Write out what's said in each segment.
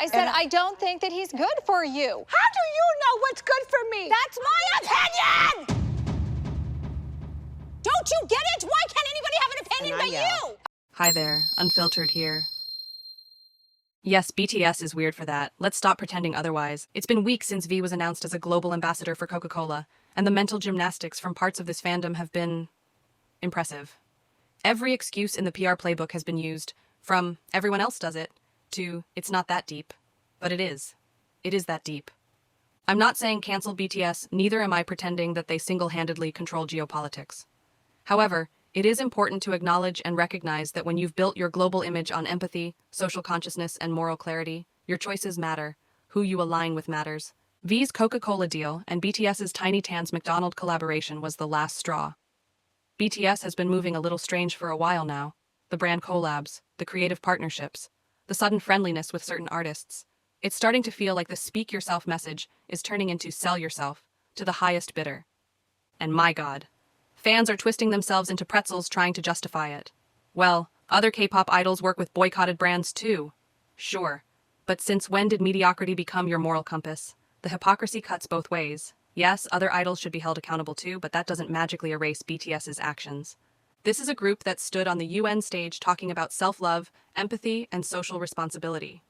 I said, I don't think that he's good for you. How do you know what's good for me? That's my opinion! Don't you get it? Why can't anybody have an opinion but you? Hi there, Unfiltered here. Yes, BTS is weird for that. Let's stop pretending otherwise. It's been weeks since V was announced as a global ambassador for Coca-Cola, and the mental gymnastics from parts of this fandom have been impressive. Every excuse in the PR playbook has been used, from everyone else does it, to it's not that deep. But it is. It is that deep. I'm not saying cancel BTS, neither am I pretending that they single-handedly control geopolitics. However, it is important to acknowledge and recognize that when you've built your global image on empathy, social consciousness, and moral clarity, your choices matter. Who you align with matters. V's Coca-Cola deal and BTS's Tiny Tan's McDonald collaboration was the last straw. BTS has been moving a little strange for a while now. The brand collabs, the creative partnerships, the sudden friendliness with certain artists. It's starting to feel like the speak yourself message is turning into sell yourself to the highest bidder. And my God, fans are twisting themselves into pretzels trying to justify it. Well, other K-pop idols work with boycotted brands too. Sure, but since when did mediocrity become your moral compass? The hypocrisy cuts both ways. Yes, other idols should be held accountable too, but that doesn't magically erase BTS's actions. This is a group that stood on the UN stage talking about self-love, empathy, and social responsibility.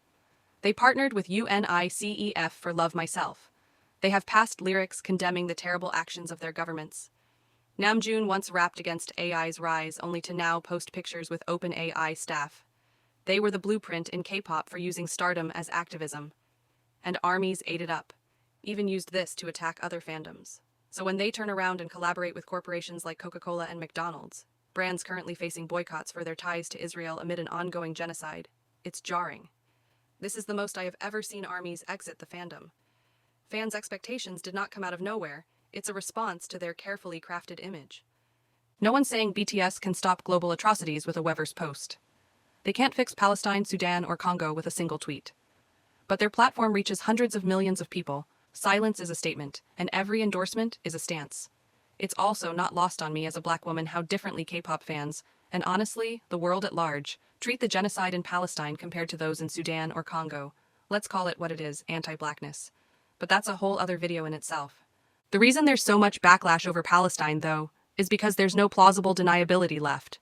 They partnered with UNICEF for Love Myself. They have passed lyrics condemning the terrible actions of their governments. Namjoon once rapped against AI's rise, only to now post pictures with OpenAI staff. They were the blueprint in K-pop for using stardom as activism. And armies ate it up, even used this to attack other fandoms. So when they turn around and collaborate with corporations like Coca-Cola and McDonald's, brands currently facing boycotts for their ties to Israel amid an ongoing genocide, it's jarring. This is the most I have ever seen armies exit the fandom. Fans' expectations did not come out of nowhere. It's a response to their carefully crafted image. No one's saying BTS can stop global atrocities with a Weverse post. They can't fix Palestine, Sudan, or Congo with a single tweet. But their platform reaches hundreds of millions of people. Silence is a statement, and every endorsement is a stance. It's also not lost on me as a Black woman how differently K-pop fans, and honestly, the world at large, treat the genocide in Palestine compared to those in Sudan or Congo. Let's call it what it is, anti-Blackness. But that's a whole other video in itself. The reason there's so much backlash over Palestine, though, is because there's no plausible deniability left.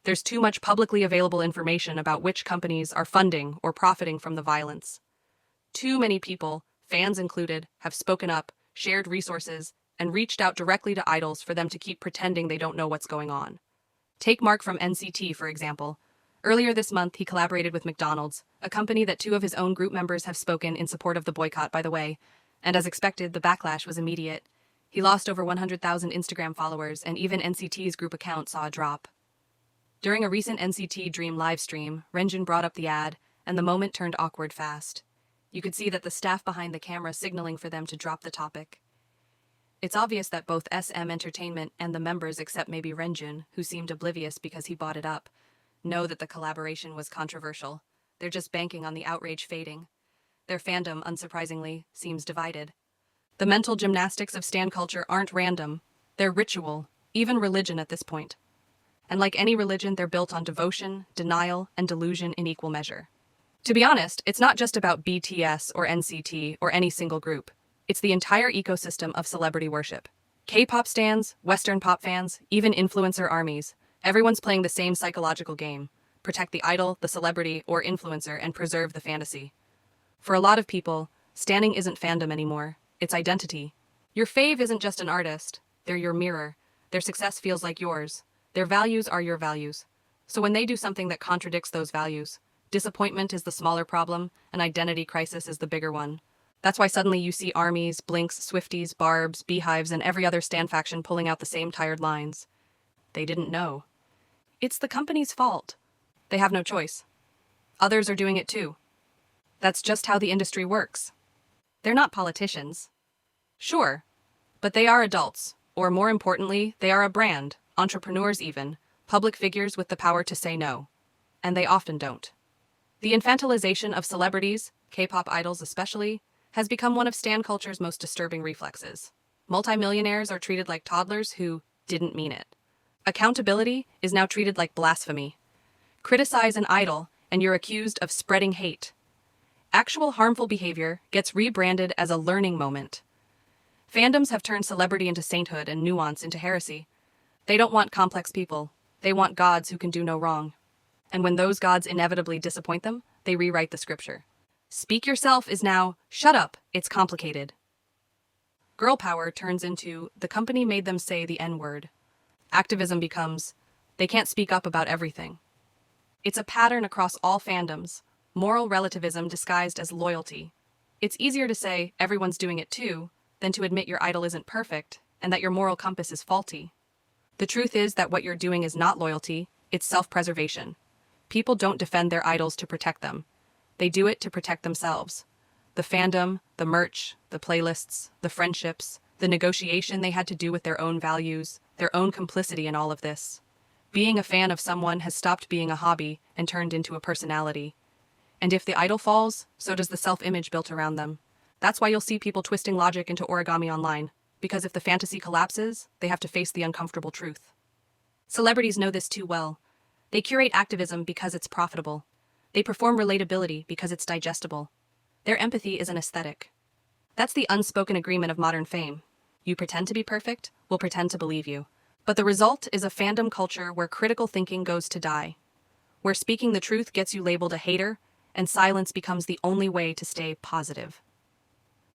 There's too much publicly available information about which companies are funding or profiting from the violence. Too many people, fans included, have spoken up, shared resources, and reached out directly to idols for them to keep pretending they don't know what's going on. Take Mark from NCT, for example. Earlier this month, he collaborated with McDonald's, a company that two of his own group members have spoken in support of the boycott, by the way. And as expected, the backlash was immediate. He lost over 100,000 Instagram followers, and even NCT's group account saw a drop. During a recent NCT Dream livestream, Yeonjun brought up the ad, and the moment turned awkward fast. You could see that the staff behind the camera signaling for them to drop the topic. It's obvious that both SM Entertainment and the members, except maybe Yeonjun, who seemed oblivious because he bought it up, know that the collaboration was controversial. They're just banking on the outrage fading. Their fandom, unsurprisingly, seems divided. The mental gymnastics of stan culture aren't random. They're ritual, even religion at this point. And like any religion, they're built on devotion, denial, and delusion in equal measure. To be honest, it's not just about BTS or NCT or any single group. It's the entire ecosystem of celebrity worship. K-pop stans, Western pop fans, even influencer armies. Everyone's playing the same psychological game. Protect the idol, the celebrity, or influencer, and preserve the fantasy. For a lot of people, standing isn't fandom anymore. It's identity. Your fave isn't just an artist. They're your mirror. Their success feels like yours. Their values are your values. So when they do something that contradicts those values, disappointment is the smaller problem, and identity crisis is the bigger one. That's why suddenly you see armies, Blinks, Swifties, Barbs, Beehives, and every other stan faction pulling out the same tired lines. They didn't know. It's the company's fault. They have no choice. Others are doing it too. That's just how the industry works. They're not politicians. Sure, but they are adults, or more importantly, they are a brand, entrepreneurs even, public figures with the power to say no. And they often don't. The infantilization of celebrities, K-pop idols especially, has become one of stan culture's most disturbing reflexes. Multimillionaires are treated like toddlers who didn't mean it. Accountability is now treated like blasphemy. Criticize an idol, and you're accused of spreading hate. Actual harmful behavior gets rebranded as a learning moment. Fandoms have turned celebrity into sainthood and nuance into heresy. They don't want complex people. They want gods who can do no wrong. And when those gods inevitably disappoint them, they rewrite the scripture. Speak yourself is now, shut up, it's complicated. Girl power turns into, the company made them say the N-word. Activism becomes, they can't speak up about everything. It's a pattern across all fandoms, moral relativism disguised as loyalty. It's easier to say, everyone's doing it too, than to admit your idol isn't perfect and that your moral compass is faulty. The truth is that what you're doing is not loyalty, it's self-preservation. People don't defend their idols to protect them. They do it to protect themselves. The fandom, the merch, the playlists, the friendships, the negotiation they had to do with their own values, their own complicity in all of this. Being a fan of someone has stopped being a hobby and turned into a personality. And if the idol falls, so does the self-image built around them. That's why you'll see people twisting logic into origami online, because if the fantasy collapses, they have to face the uncomfortable truth. Celebrities know this too well. They curate activism because it's profitable. They perform relatability because it's digestible. Their empathy is an aesthetic. That's the unspoken agreement of modern fame. You pretend to be perfect, we'll pretend to believe you. But the result is a fandom culture where critical thinking goes to die, where speaking the truth gets you labeled a hater, and silence becomes the only way to stay positive.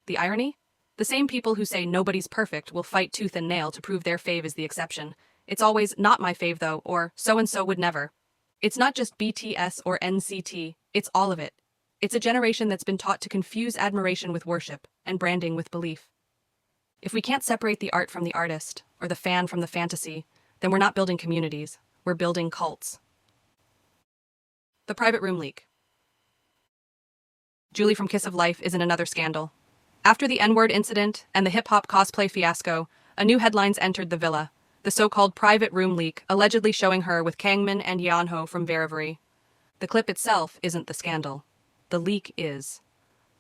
The irony? The same people who say nobody's perfect will fight tooth and nail to prove their fave is the exception. It's always, not my fave though, or so-and-so would never. It's not just BTS or NCT, it's all of it. It's a generation that's been taught to confuse admiration with worship and branding with belief. If we can't separate the art from the artist, or the fan from the fantasy, then we're not building communities, we're building cults. The private room leak. Julie from Kiss of Life is in another scandal. After the N-word incident and the hip-hop cosplay fiasco, a new headlines entered the villa, the so-called private room leak allegedly showing her with Kangmin and Yeonho from Veriveri. The clip itself isn't the scandal. The leak is.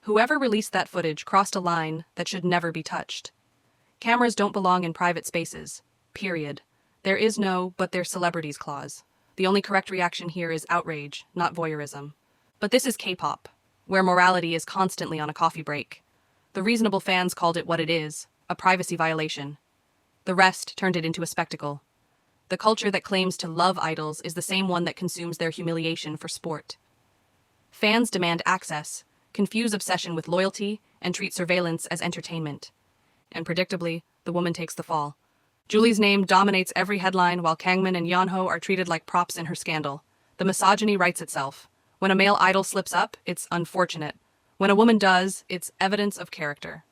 Whoever released that footage crossed a line that should never be touched. Cameras don't belong in private spaces. Period. There is no "but they're celebrities" clause. The only correct reaction here is outrage, not voyeurism. But this is K-pop, where morality is constantly on a coffee break. The reasonable fans called it what it is, a privacy violation. The rest turned it into a spectacle. The culture that claims to love idols is the same one that consumes their humiliation for sport. Fans demand access, confuse obsession with loyalty, and treat surveillance as entertainment. And predictably, the woman takes the fall. Julie's name dominates every headline while Kangmin and Yeonho are treated like props in her scandal. The misogyny writes itself. When a male idol slips up, it's unfortunate. When a woman does, it's evidence of character.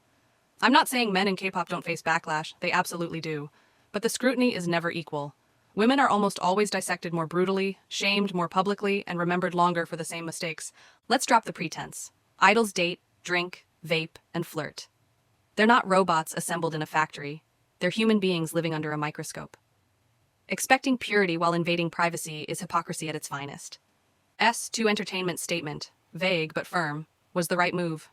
I'm not saying men in K-pop don't face backlash, they absolutely do. But the scrutiny is never equal. Women are almost always dissected more brutally, shamed more publicly, and remembered longer for the same mistakes. Let's drop the pretense. Idols date, drink, vape, and flirt. They're not robots assembled in a factory. They're human beings living under a microscope. Expecting purity while invading privacy is hypocrisy at its finest. S2 Entertainment's statement, vague but firm, was the right move.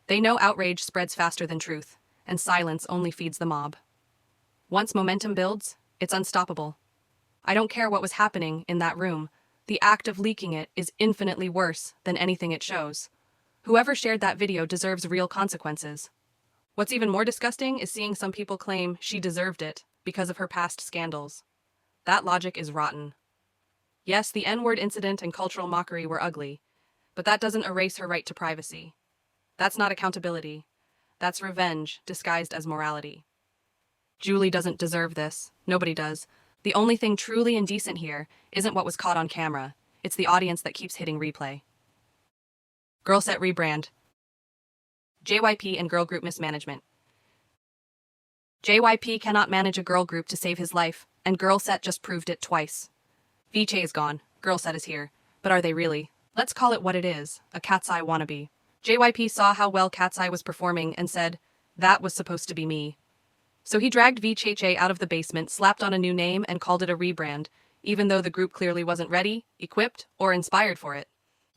They know outrage spreads faster than truth, and silence only feeds the mob. Once momentum builds, it's unstoppable. I don't care what was happening in that room. The act of leaking it is infinitely worse than anything it shows. Whoever shared that video deserves real consequences. What's even more disgusting is seeing some people claim she deserved it because of her past scandals. That logic is rotten. Yes, the N-word incident and cultural mockery were ugly, but that doesn't erase her right to privacy. That's not accountability. That's revenge disguised as morality. Julie doesn't deserve this. Nobody does. The only thing truly indecent here isn't what was caught on camera. It's the audience that keeps hitting replay. Girl set rebrand. JYP and girl group mismanagement. JYP cannot manage a girl group to save his life, and Girl Set just proved it twice. VJ is gone, Girl Set is here. But are they really? Let's call it what it is, a Cat's Eye wannabe. JYP saw how well Cat's Eye was performing and said, that was supposed to be me. So he dragged VJ out of the basement, slapped on a new name, and called it a rebrand, even though the group clearly wasn't ready, equipped, or inspired for it.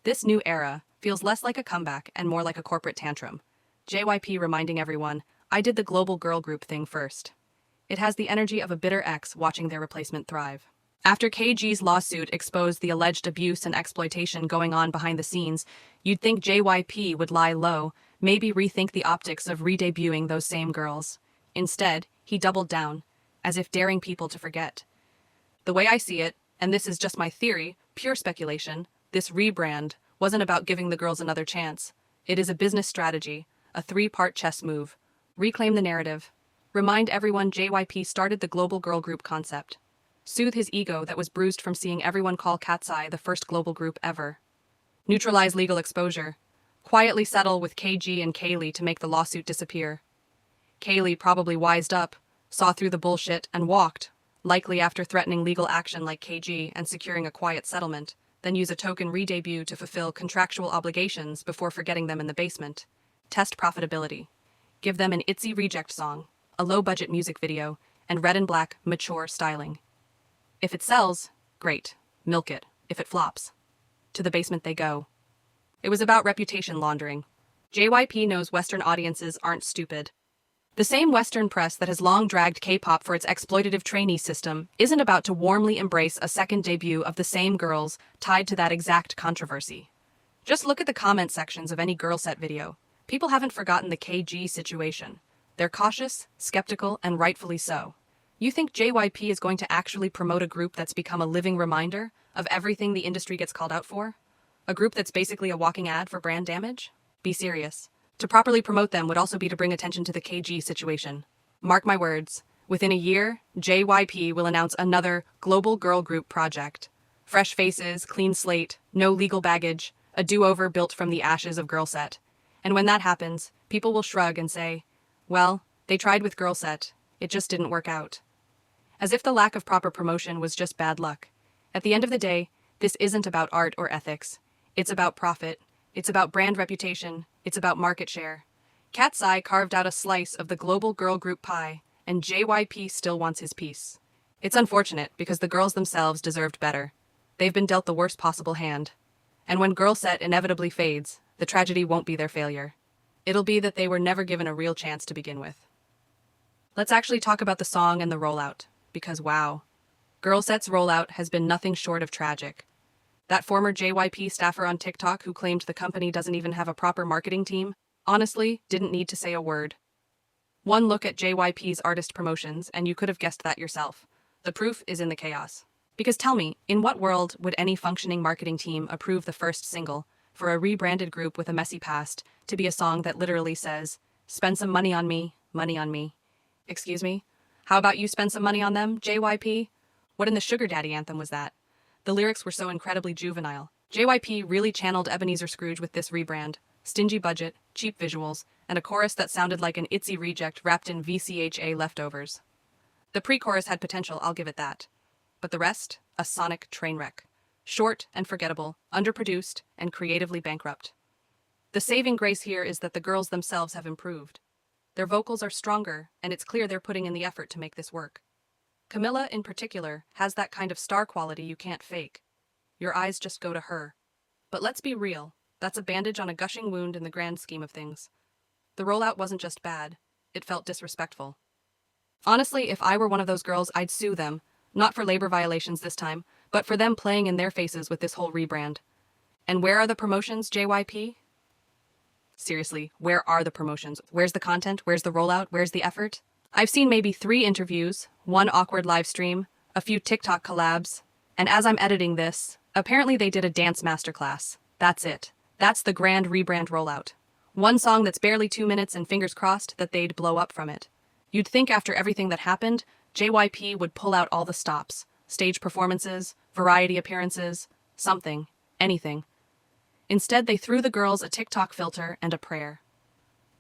This new era feels less like a comeback and more like a corporate tantrum. JYP reminding everyone, I did the global girl group thing first. It has the energy of a bitter ex watching their replacement thrive. After KG's lawsuit exposed the alleged abuse and exploitation going on behind the scenes, you'd think JYP would lie low, maybe rethink the optics of re-debuting those same girls. Instead, he doubled down, as if daring people to forget. The way I see it, and this is just my theory, pure speculation, this rebrand wasn't about giving the girls another chance. It is a business strategy, a three-part chess move. Reclaim the narrative. Remind everyone JYP started the global girl group concept. Soothe his ego that was bruised from seeing everyone call I.O.I the first global group ever. Neutralize legal exposure. Quietly settle with KG and Kaylee to make the lawsuit disappear. Kaylee probably wised up, saw through the bullshit, and walked, likely after threatening legal action like KG and securing a quiet settlement, then use a token re-debut to fulfill contractual obligations before forgetting them in the basement. Test profitability. Give them an I.O.I reject song, a low-budget music video, and red and black, mature styling. If it sells, great, milk it. If it flops, to the basement they go. It was about reputation laundering. JYP knows Western audiences aren't stupid. The same Western press that has long dragged K-pop for its exploitative trainee system isn't about to warmly embrace a second debut of the same girls tied to that exact controversy. Just look at the comment sections of any girl set video. People haven't forgotten the KG situation. They're cautious, skeptical, and rightfully so. You think JYP is going to actually promote a group that's become a living reminder of everything the industry gets called out for? A group that's basically a walking ad for brand damage? Be serious. To properly promote them would also be to bring attention to the KG situation. Mark my words, within a year, JYP will announce another global girl group project. Fresh faces, clean slate, no legal baggage, a do-over built from the ashes of Girl Set. And when that happens, people will shrug and say, well, they tried with Girl Set, it just didn't work out. As if the lack of proper promotion was just bad luck. At the end of the day, this isn't about art or ethics. It's about profit. It's about brand reputation. It's about market share. I.O.I carved out a slice of the global girl group pie, and JYP still wants his piece. It's unfortunate because the girls themselves deserved better. They've been dealt the worst possible hand. And when Girl Set inevitably fades, the tragedy won't be their failure. It'll be that they were never given a real chance to begin with. Let's actually talk about the song and the rollout, because wow, Girl Set's rollout has been nothing short of tragic. That former JYP staffer on TikTok who claimed the company doesn't even have a proper marketing team, honestly, didn't need to say a word. One look at JYP's artist promotions and you could have guessed that yourself. The proof is in the chaos. Because tell me, in what world would any functioning marketing team approve the first single for a rebranded group with a messy past to be a song that literally says, spend some money on me, money on me. Excuse me? How about you spend some money on them, JYP? What in the Sugar Daddy anthem was that? The lyrics were so incredibly juvenile. JYP really channeled Ebenezer Scrooge with this rebrand. Stingy budget, cheap visuals, and a chorus that sounded like an I.O.I reject wrapped in VCHA leftovers. The pre-chorus had potential, I'll give it that. But the rest? A sonic train wreck. Short and forgettable, underproduced, and creatively bankrupt. The saving grace here is that the girls themselves have improved. Their vocals are stronger, and it's clear they're putting in the effort to make this work. Camilla, in particular, has that kind of star quality you can't fake. Your eyes just go to her. But let's be real, that's a bandage on a gushing wound in the grand scheme of things. The rollout wasn't just bad, it felt disrespectful. Honestly, if I were one of those girls, I'd sue them, not for labor violations this time, but for them playing in their faces with this whole rebrand. And where are the promotions, JYP? Seriously, where are the promotions? Where's the content? Where's the rollout? Where's the effort? I've seen maybe 3 interviews, 1 awkward live stream, a few TikTok collabs, and as I'm editing this, apparently they did a dance masterclass. That's it. That's the grand rebrand rollout. 1 song that's barely 2 minutes and fingers crossed that they'd blow up from it. You'd think after everything that happened, JYP would pull out all the stops. Stage performances, variety appearances, something, anything. Instead, they threw the girls a TikTok filter and a prayer.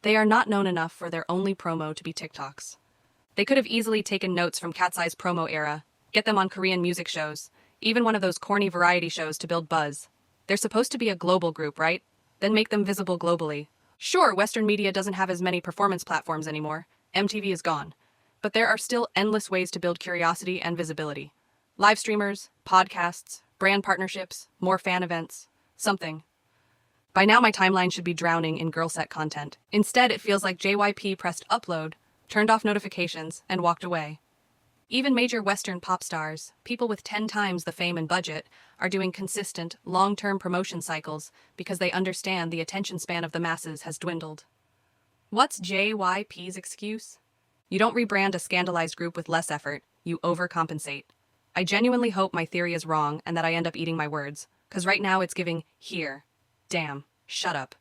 They are not known enough for their only promo to be TikToks. They could have easily taken notes from I.O.I's promo era, get them on Korean music shows, even one of those corny variety shows to build buzz. They're supposed to be a global group, right? Then make them visible globally. Sure, Western media doesn't have as many performance platforms anymore. MTV is gone. But there are still endless ways to build curiosity and visibility. Live streamers, podcasts, brand partnerships, more fan events, something. By now my timeline should be drowning in girl set content. Instead, it feels like JYP pressed upload, turned off notifications, and walked away. Even major Western pop stars, people with 10 times the fame and budget, are doing consistent, long-term promotion cycles because they understand the attention span of the masses has dwindled. What's JYP's excuse? You don't rebrand a scandalized group with less effort, you overcompensate. I genuinely hope my theory is wrong and that I end up eating my words, because right now it's giving, here. Damn, shut up.